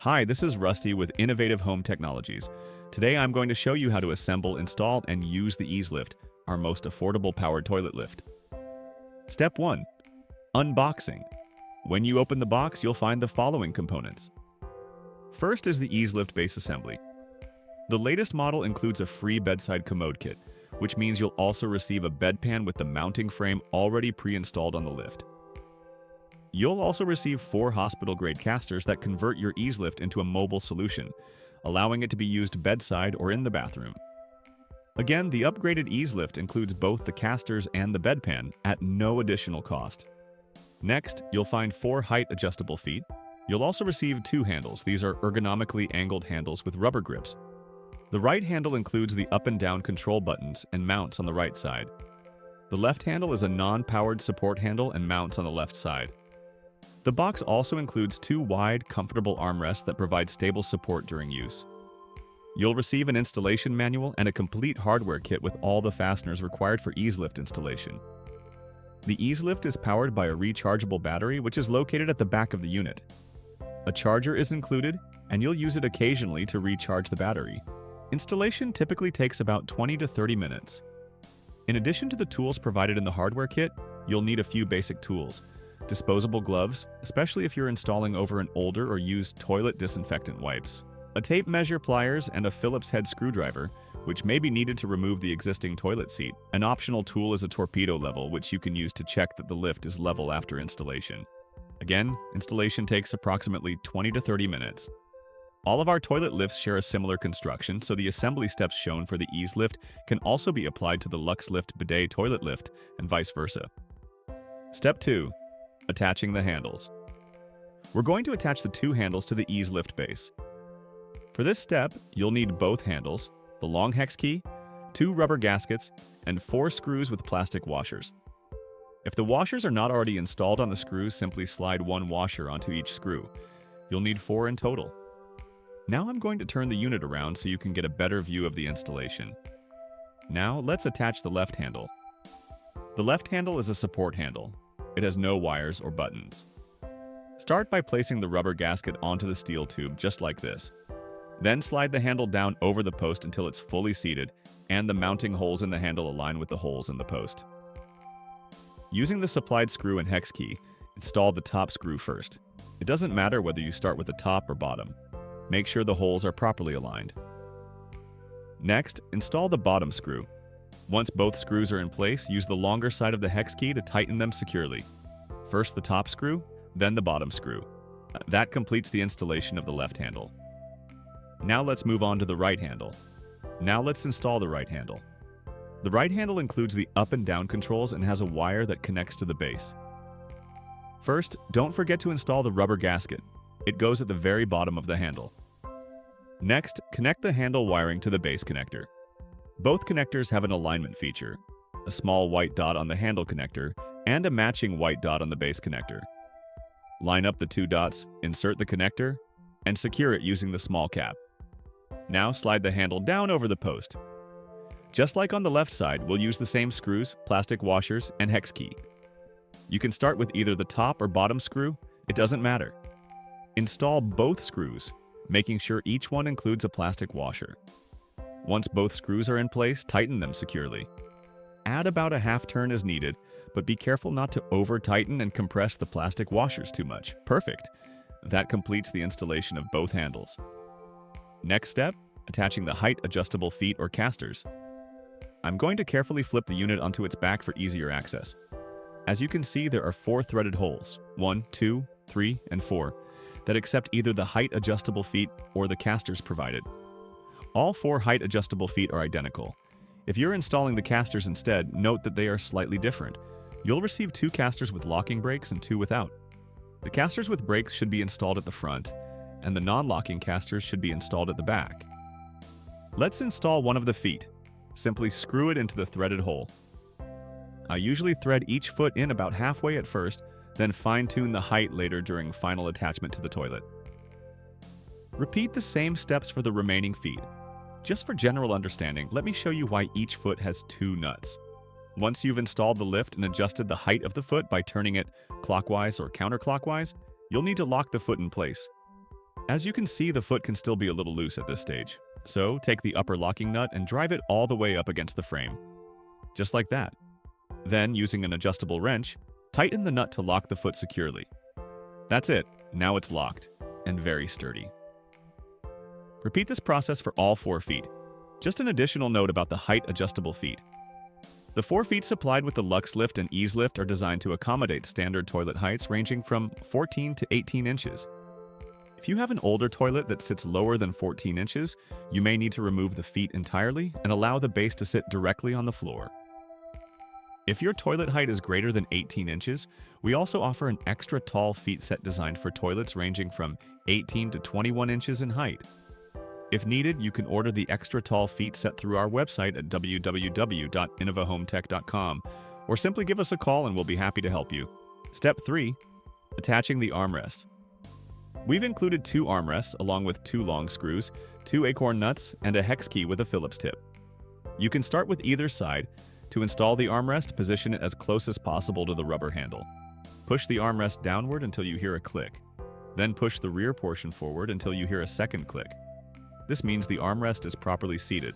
Hi, this is Rusty with Innovative Home Technologies. Today I'm going to show you how to assemble, install, and use the EaseLift, our most affordable powered toilet lift. Step 1. Unboxing. When you open the box, you'll find the following components. First is the EaseLift base assembly. The latest model includes a free bedside commode kit, which means you'll also receive a bedpan with the mounting frame already pre-installed on the lift. You'll also receive 4 hospital-grade casters that convert your EaseLift into a mobile solution, allowing it to be used bedside or in the bathroom. Again, the upgraded EaseLift includes both the casters and the bedpan at no additional cost. Next, you'll find 4 height-adjustable feet. You'll also receive 2 handles. These are ergonomically angled handles with rubber grips. The right handle includes the up and down control buttons and mounts on the right side. The left handle is a non-powered support handle and mounts on the left side. The box also includes 2 wide, comfortable armrests that provide stable support during use. You'll receive an installation manual and a complete hardware kit with all the fasteners required for EaseLift installation. The EaseLift is powered by a rechargeable battery which is located at the back of the unit. A charger is included, and you'll use it occasionally to recharge the battery. Installation typically takes about 20 to 30 minutes. In addition to the tools provided in the hardware kit, you'll need a few basic tools. Disposable gloves, especially if you're installing over an older or used toilet disinfectant wipes. A tape measure, pliers, and a Phillips head screwdriver, which may be needed to remove the existing toilet seat. An optional tool is a torpedo level, which you can use to check that the lift is level after installation. Again, installation takes approximately 20 to 30 minutes. All of our toilet lifts share a similar construction, so the assembly steps shown for the EaseLift can also be applied to the LuxLift bidet toilet lift, and vice versa. Step 2. Attaching the handles. We're going to attach the 2 handles to the EaseLift base. For this step, you'll need both handles, the long hex key, 2 rubber gaskets, and 4 screws with plastic washers. If the washers are not already installed on the screws, simply slide 1 washer onto each screw. You'll need 4 in total. Now I'm going to turn the unit around so you can get a better view of the installation. Now let's attach the left handle. The left handle is a support handle. It has no wires or buttons. Start by placing the rubber gasket onto the steel tube just like this. Then slide the handle down over the post until it's fully seated and the mounting holes in the handle align with the holes in the post. Using the supplied screw and hex key, install the top screw first. It doesn't matter whether you start with the top or bottom. Make sure the holes are properly aligned. Next, install the bottom screw. Once both screws are in place, use the longer side of the hex key to tighten them securely. First the top screw, then the bottom screw. That completes the installation of the left handle. Now let's move on to the right handle. Now let's install the right handle. The right handle includes the up and down controls and has a wire that connects to the base. First, don't forget to install the rubber gasket. It goes at the very bottom of the handle. Next, connect the handle wiring to the base connector. Both connectors have an alignment feature, a small white dot on the handle connector and a matching white dot on the base connector. Line up the 2 dots, insert the connector, and secure it using the small cap. Now slide the handle down over the post. Just like on the left side, we'll use the same screws, plastic washers, and hex key. You can start with either the top or bottom screw, it doesn't matter. Install both screws, making sure each one includes a plastic washer. Once both screws are in place, tighten them securely. Add about a half turn as needed, but be careful not to over-tighten and compress the plastic washers too much. Perfect! That completes the installation of both handles. Next step, attaching the height-adjustable feet or casters. I'm going to carefully flip the unit onto its back for easier access. As you can see, there are 4 threaded holes, 1, 2, 3, and 4, that accept either the height-adjustable feet or the casters provided. All 4 height-adjustable feet are identical. If you're installing the casters instead, note that they are slightly different. You'll receive 2 casters with locking brakes and 2 without. The casters with brakes should be installed at the front, and the non-locking casters should be installed at the back. Let's install one of the feet. Simply screw it into the threaded hole. I usually thread each foot in about halfway at first, then fine-tune the height later during final attachment to the toilet. Repeat the same steps for the remaining feet. Just for general understanding, let me show you why each foot has 2 nuts. Once you've installed the lift and adjusted the height of the foot by turning it clockwise or counterclockwise, you'll need to lock the foot in place. As you can see, the foot can still be a little loose at this stage. So take the upper locking nut and drive it all the way up against the frame. Just like that. Then, using an adjustable wrench, tighten the nut to lock the foot securely. That's it. Now it's locked and very sturdy. Repeat this process for all 4 feet. Just an additional note about the height adjustable feet. The 4 feet supplied with the LuxLift and EaseLift are designed to accommodate standard toilet heights ranging from 14 to 18 inches. If you have an older toilet that sits lower than 14 inches, you may need to remove the feet entirely and allow the base to sit directly on the floor. If your toilet height is greater than 18 inches, we also offer an extra tall feet set designed for toilets ranging from 18 to 21 inches in height. If needed, you can order the extra tall feet set through our website at www.innovahometech.com or simply give us a call and we'll be happy to help you. Step 3. Attaching the armrest. We've included 2 armrests along with 2 long screws, 2 acorn nuts, and a hex key with a Phillips tip. You can start with either side. To install the armrest, position it as close as possible to the rubber handle. Push the armrest downward until you hear a click. Then push the rear portion forward until you hear a second click. This means the armrest is properly seated.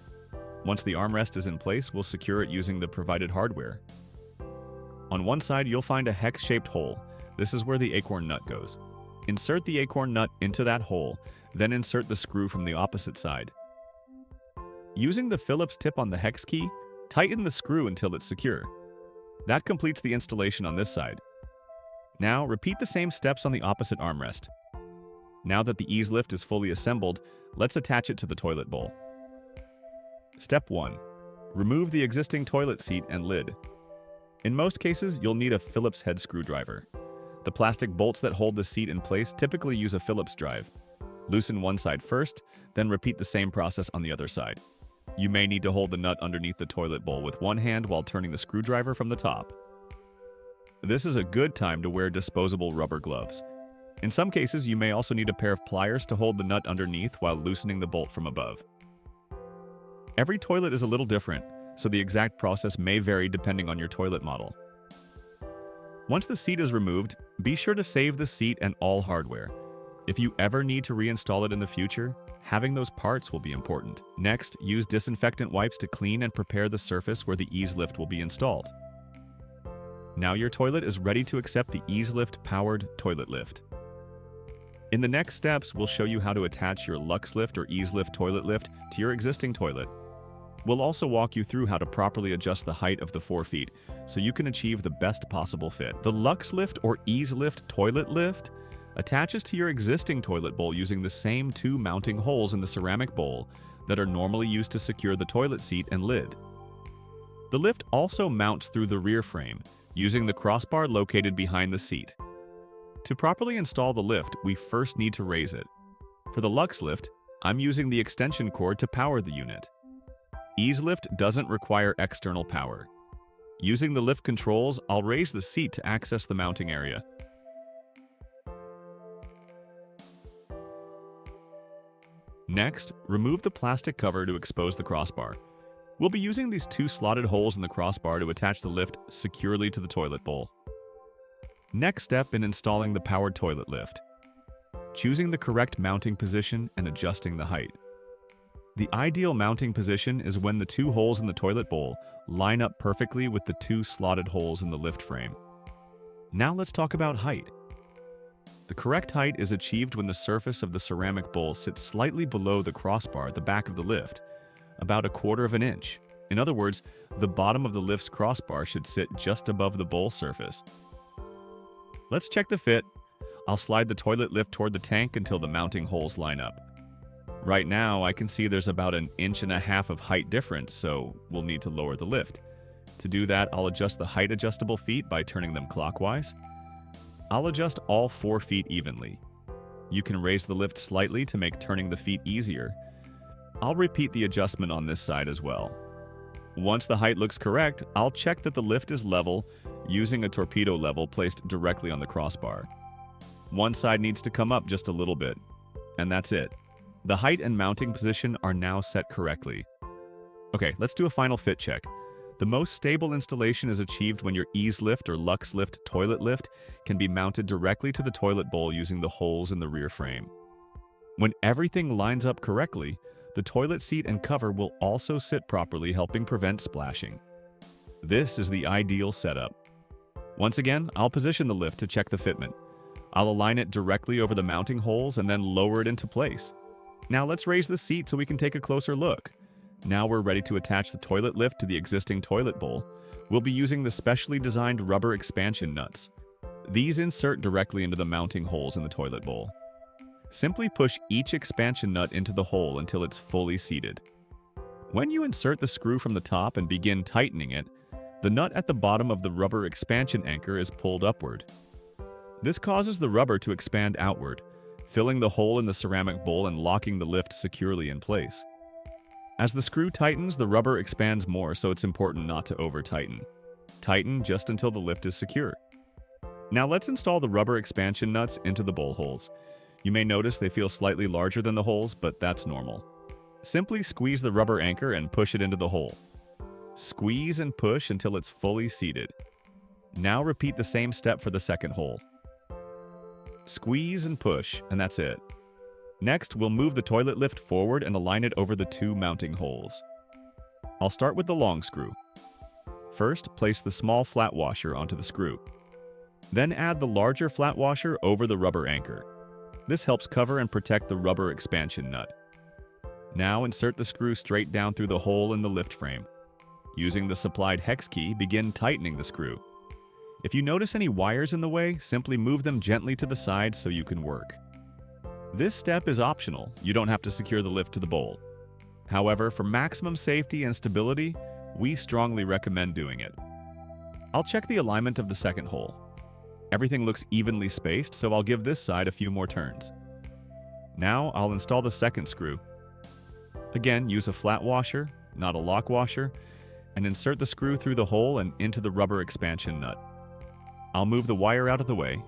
Once the armrest is in place, we'll secure it using the provided hardware. On one side, you'll find a hex-shaped hole. This is where the acorn nut goes. Insert the acorn nut into that hole, then insert the screw from the opposite side. Using the Phillips tip on the hex key, tighten the screw until it's secure. That completes the installation on this side. Now, repeat the same steps on the opposite armrest. Now that the EaseLift is fully assembled, let's attach it to the toilet bowl. Step 1. Remove the existing toilet seat and lid. In most cases, you'll need a Phillips head screwdriver. The plastic bolts that hold the seat in place typically use a Phillips drive. Loosen one side first, then repeat the same process on the other side. You may need to hold the nut underneath the toilet bowl with one hand while turning the screwdriver from the top. This is a good time to wear disposable rubber gloves. In some cases, you may also need a pair of pliers to hold the nut underneath while loosening the bolt from above. Every toilet is a little different, so the exact process may vary depending on your toilet model. Once the seat is removed, be sure to save the seat and all hardware. If you ever need to reinstall it in the future, having those parts will be important. Next, use disinfectant wipes to clean and prepare the surface where the EaseLift will be installed. Now your toilet is ready to accept the EaseLift-powered toilet lift. In the next steps, we'll show you how to attach your LuxLift or EaseLift toilet lift to your existing toilet. We'll also walk you through how to properly adjust the height of the 4 feet so you can achieve the best possible fit. The LuxLift or EaseLift toilet lift attaches to your existing toilet bowl using the same 2 mounting holes in the ceramic bowl that are normally used to secure the toilet seat and lid. The lift also mounts through the rear frame using the crossbar located behind the seat. To properly install the lift, we first need to raise it. For the LuxLift, I'm using the extension cord to power the unit. EaseLift doesn't require external power. Using the lift controls, I'll raise the seat to access the mounting area. Next, remove the plastic cover to expose the crossbar. We'll be using these 2 slotted holes in the crossbar to attach the lift securely to the toilet bowl. Next step in installing the powered toilet lift. Choosing the correct mounting position and adjusting the height. The ideal mounting position is when the 2 holes in the toilet bowl line up perfectly with the 2 slotted holes in the lift frame. Now let's talk about height. The correct height is achieved when the surface of the ceramic bowl sits slightly below the crossbar at the back of the lift, about 1/4 of an inch. In other words, the bottom of the lift's crossbar should sit just above the bowl surface. Let's check the fit. I'll slide the toilet lift toward the tank until the mounting holes line up. Right now, I can see there's about 1.5 inches of height difference, so we'll need to lower the lift. To do that, I'll adjust the height adjustable feet by turning them clockwise. I'll adjust all 4 feet evenly. You can raise the lift slightly to make turning the feet easier. I'll repeat the adjustment on this side as well. Once the height looks correct, I'll check that the lift is level using a torpedo level placed directly on the crossbar. One side needs to come up just a little bit, and that's it. The height and mounting position are now set correctly. Okay, let's do a final fit check. The most stable installation is achieved when your EaseLift or LuxLift toilet lift can be mounted directly to the toilet bowl using the holes in the rear frame. When everything lines up correctly, the toilet seat and cover will also sit properly, helping prevent splashing. This is the ideal setup. Once again, I'll position the lift to check the fitment. I'll align it directly over the mounting holes and then lower it into place. Now let's raise the seat so we can take a closer look. Now we're ready to attach the toilet lift to the existing toilet bowl. We'll be using the specially designed rubber expansion nuts. These insert directly into the mounting holes in the toilet bowl. Simply push each expansion nut into the hole until it's fully seated. When you insert the screw from the top and begin tightening it, the nut at the bottom of the rubber expansion anchor is pulled upward. This causes the rubber to expand outward, filling the hole in the ceramic bowl and locking the lift securely in place. As the screw tightens, the rubber expands more, so it's important not to over-tighten. Tighten just until the lift is secure. Now let's install the rubber expansion nuts into the bowl holes. You may notice they feel slightly larger than the holes, but that's normal. Simply squeeze the rubber anchor and push it into the hole. Squeeze and push until it's fully seated. Now repeat the same step for the second hole. Squeeze and push, and that's it. Next, we'll move the toilet lift forward and align it over the two mounting holes. I'll start with the long screw. First, place the small flat washer onto the screw. Then add the larger flat washer over the rubber anchor. This helps cover and protect the rubber expansion nut. Now insert the screw straight down through the hole in the lift frame. Using the supplied hex key, begin tightening the screw. If you notice any wires in the way, simply move them gently to the side so you can work. This step is optional. You don't have to secure the lift to the bowl. However, for maximum safety and stability, we strongly recommend doing it. I'll check the alignment of the second hole. Everything looks evenly spaced, so I'll give this side a few more turns. Now I'll install the second screw. Again, use a flat washer, not a lock washer, and insert the screw through the hole and into the rubber expansion nut. I'll move the wire out of the way.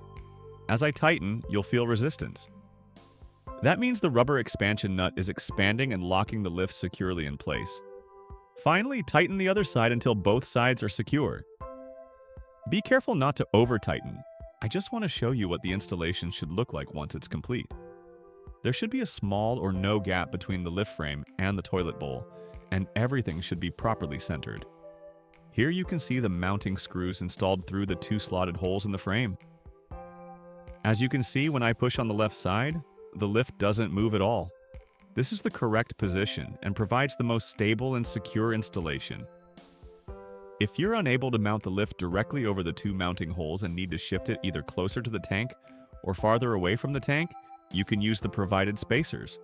As I tighten, you'll feel resistance. That means the rubber expansion nut is expanding and locking the lift securely in place. Finally, tighten the other side until both sides are secure. Be careful not to over-tighten. I just want to show you what the installation should look like once it's complete. There should be a small or no gap between the lift frame and the toilet bowl, and everything should be properly centered. Here you can see the mounting screws installed through the two slotted holes in the frame. As you can see, when I push on the left side, the lift doesn't move at all. This is the correct position and provides the most stable and secure installation. If you're unable to mount the lift directly over the two mounting holes and need to shift it either closer to the tank or farther away from the tank, you can use the provided spacers.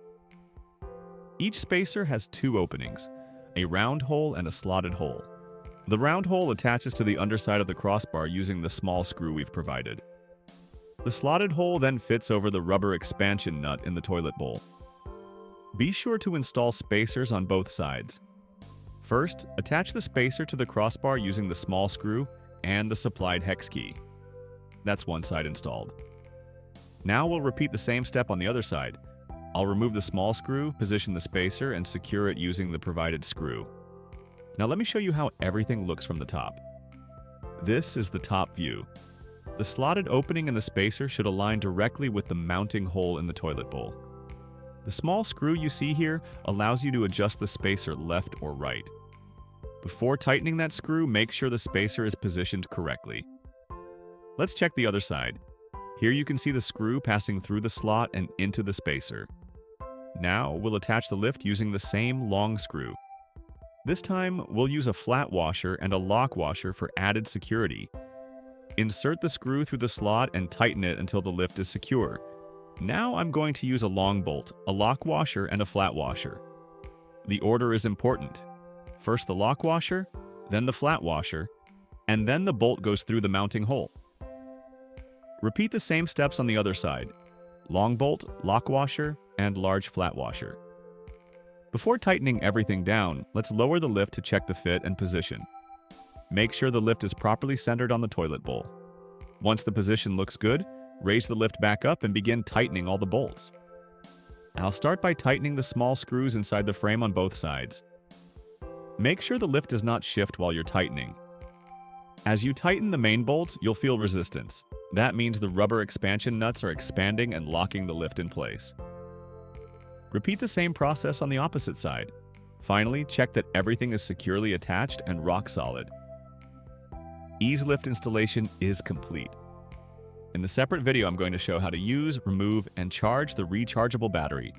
Each spacer has two openings, a round hole and a slotted hole. The round hole attaches to the underside of the crossbar using the small screw we've provided. The slotted hole then fits over the rubber expansion nut in the toilet bowl. Be sure to install spacers on both sides. First, attach the spacer to the crossbar using the small screw and the supplied hex key. That's one side installed. Now we'll repeat the same step on the other side. I'll remove the small screw, position the spacer, and secure it using the provided screw. Now let me show you how everything looks from the top. This is the top view. The slotted opening in the spacer should align directly with the mounting hole in the toilet bowl. The small screw you see here allows you to adjust the spacer left or right. Before tightening that screw, make sure the spacer is positioned correctly. Let's check the other side. Here you can see the screw passing through the slot and into the spacer. Now we'll attach the lift using the same long screw. This time, we'll use a flat washer and a lock washer for added security. Insert the screw through the slot and tighten it until the lift is secure. Now I'm going to use a long bolt, a lock washer, and a flat washer. The order is important. First the lock washer, then the flat washer, and then the bolt goes through the mounting hole. Repeat the same steps on the other side. Long bolt, lock washer, and large flat washer. Before tightening everything down, let's lower the lift to check the fit and position. Make sure the lift is properly centered on the toilet bowl. Once the position looks good, raise the lift back up and begin tightening all the bolts. I'll start by tightening the small screws inside the frame on both sides. Make sure the lift does not shift while you're tightening. As you tighten the main bolts, you'll feel resistance. That means the rubber expansion nuts are expanding and locking the lift in place. Repeat the same process on the opposite side. Finally, check that everything is securely attached and rock solid. EaseLift installation is complete. In the separate video, I'm going to show how to use, remove, and charge the rechargeable battery.